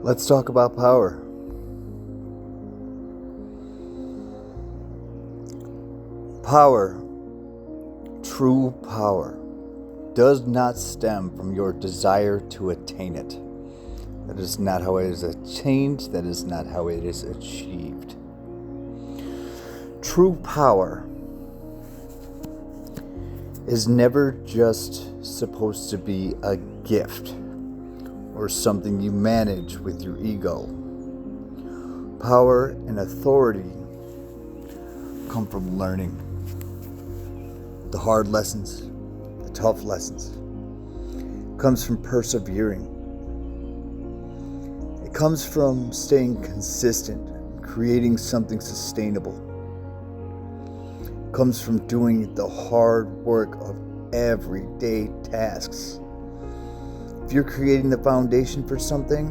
Let's talk about power. Power, true power, does not stem from your desire to attain it. That is not how it is attained, that is not how it is achieved. True power is never just supposed to be a gift or something you manage with your ego. Power and authority come from learning the hard lessons, the tough lessons. It comes from persevering. It comes from staying consistent, creating something sustainable. It comes from doing the hard work of everyday tasks. If you're creating the foundation for something,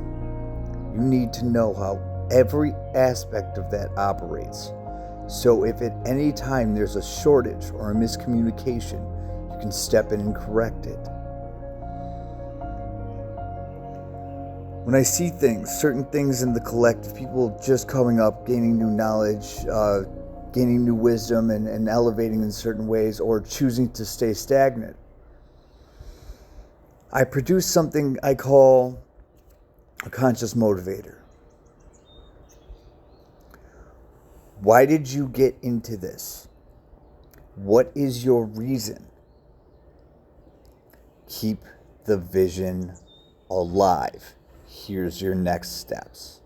you need to know how every aspect of that operates. So if at any time there's a shortage or a miscommunication, you can step in and correct it. When I see things, certain things in the collective, people just coming up, gaining new knowledge, gaining new wisdom and elevating in certain ways, or choosing to stay stagnant, I produce something I call a conscious motivator. Why did you get into this? What is your reason? Keep the vision alive. Here's your next steps.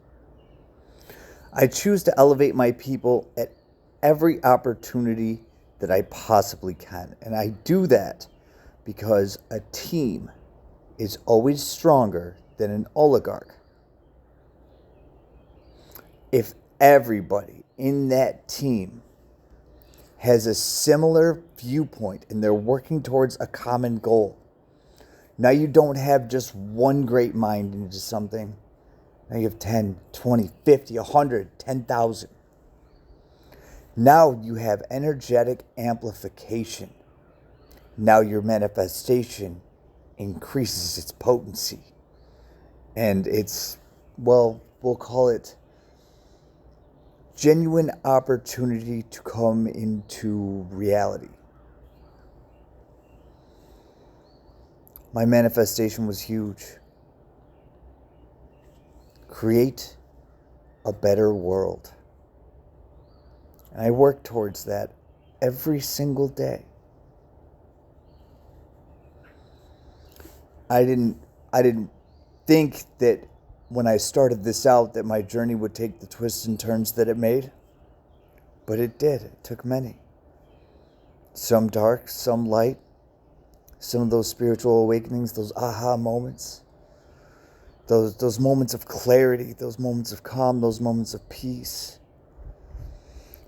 I choose to elevate my people at every opportunity that I possibly can. And I do that because a team is always stronger than an oligarch. If everybody in that team has a similar viewpoint and they're working towards a common goal, now you don't have just one great mind into something. Now you have 10, 20, 50, 100, 10,000. Now you have energetic amplification. Now your manifestation increases its potency. And it's, well, we'll call it genuine opportunity to come into reality. My manifestation was huge. Create a better world. And I work towards that every single day. I didn't think that when I started this out that my journey would take the twists and turns that it made. But it did. It took many. Some dark, some light. Some of those spiritual awakenings, those aha moments. Those moments of clarity, those moments of calm, those moments of peace.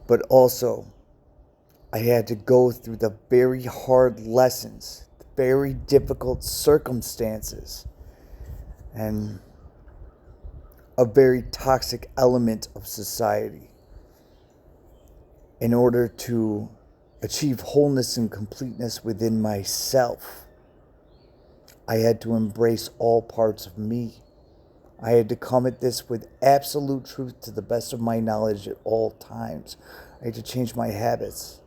But also, I had to go through the very hard lessons, the very difficult circumstances, and a very toxic element of society in order to achieve wholeness and completeness within myself. I had to embrace all parts of me. I had to come at this with absolute truth to the best of my knowledge at all times. I had to change my habits.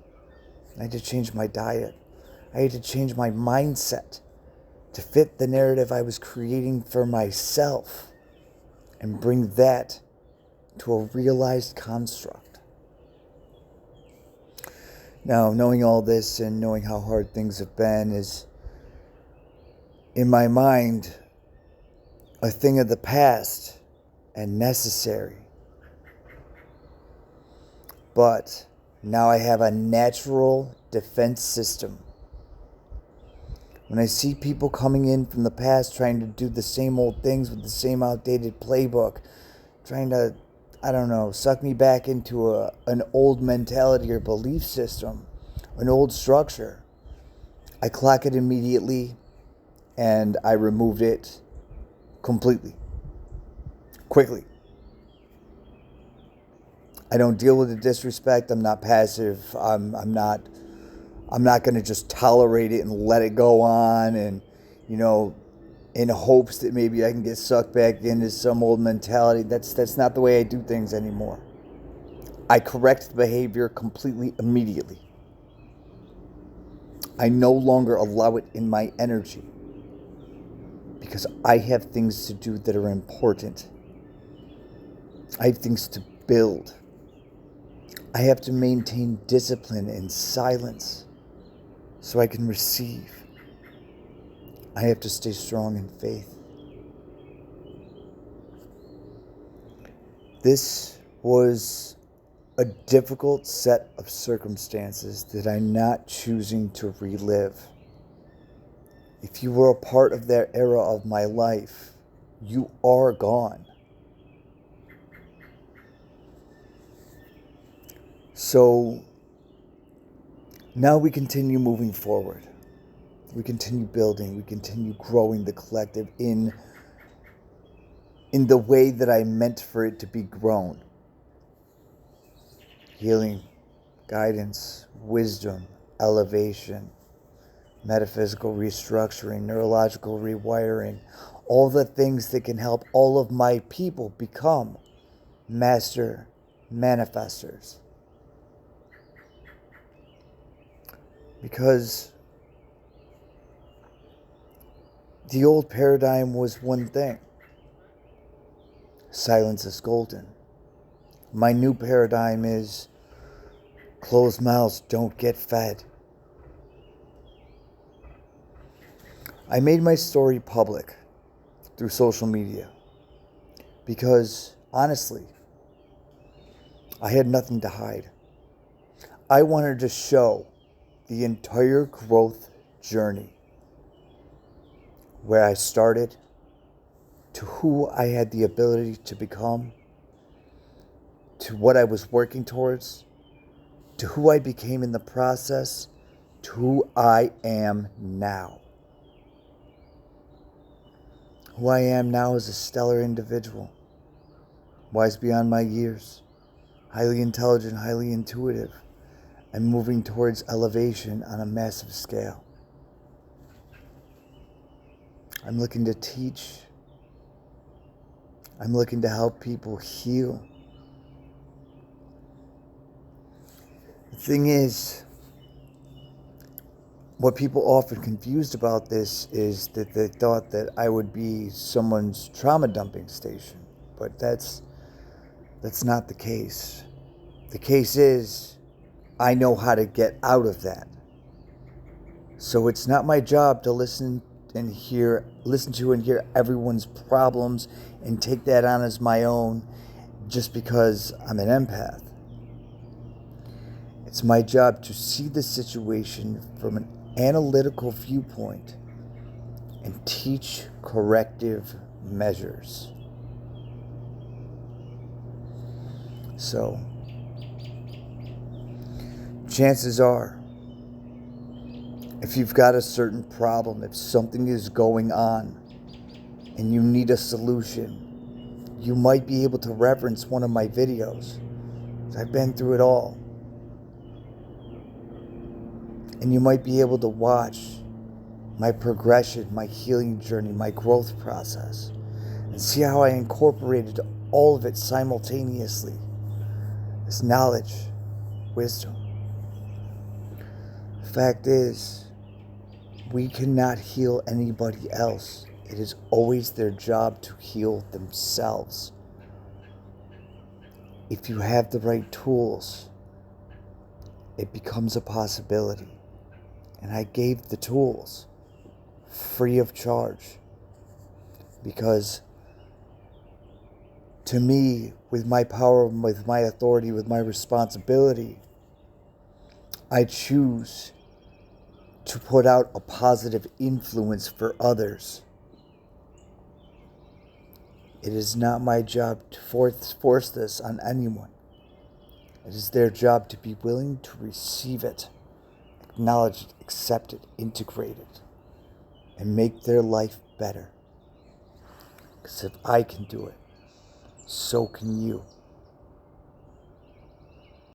I had to change my diet. I had to change my mindset to fit the narrative I was creating for myself and bring that to a realized construct. Now, knowing all this and knowing how hard things have been is, in my mind, a thing of the past and necessary. But now I have a natural defense system. When I see people coming in from the past trying to do the same old things with the same outdated playbook, trying to, suck me back into an old mentality or belief system, an old structure, I clock it immediately and I removed it completely, quickly. I don't deal with the disrespect. I'm not passive. I'm not going to just tolerate it and let it go on and, in hopes that maybe I can get sucked back into some old mentality. That's not the way I do things anymore. I correct the behavior completely immediately. I no longer allow it in my energy because I have things to do that are important. I have things to build. I have to maintain discipline and silence so I can receive. I have to stay strong in faith. This was a difficult set of circumstances that I'm not choosing to relive. If you were a part of that era of my life, you are gone. So now we continue moving forward. We continue building. We continue growing the collective in the way that I meant for it to be grown. Healing, guidance, wisdom, elevation, metaphysical restructuring, neurological rewiring, all the things that can help all of my people become master manifestors. Because the old paradigm was one thing. Silence is golden. My new paradigm is closed mouths don't get fed. I made my story public through social media because, honestly, I had nothing to hide. I wanted to show the entire growth journey, where I started, to who I had the ability to become, to what I was working towards, to who I became in the process, to who I am now. Who I am now is a stellar individual, wise beyond my years, highly intelligent, highly intuitive, and moving towards elevation on a massive scale. I'm looking to teach. I'm looking to help people heal. The thing is, what people often confused about this is that they thought that I would be someone's trauma dumping station, but that's not the case. The case is, I know how to get out of that. So it's not my job to listen to and hear everyone's problems and take that on as my own just because I'm an empath. It's my job to see the situation from an analytical viewpoint and teach corrective measures. So, chances are, if you've got a certain problem, if something is going on and you need a solution, you might be able to reference one of my videos. I've been through it all. And you might be able to watch my progression, my healing journey, my growth process, and see how I incorporated all of it simultaneously. This knowledge, wisdom. The fact is, we cannot heal anybody else. It is always their job to heal themselves. If you have the right tools, it becomes a possibility. And I gave the tools free of charge because to me, with my power, with my authority, with my responsibility, I choose to put out a positive influence for others. It is not my job to force this on anyone. It is their job to be willing to receive it, acknowledge it, accept it, integrate it, and make their life better. Because if I can do it, so can you.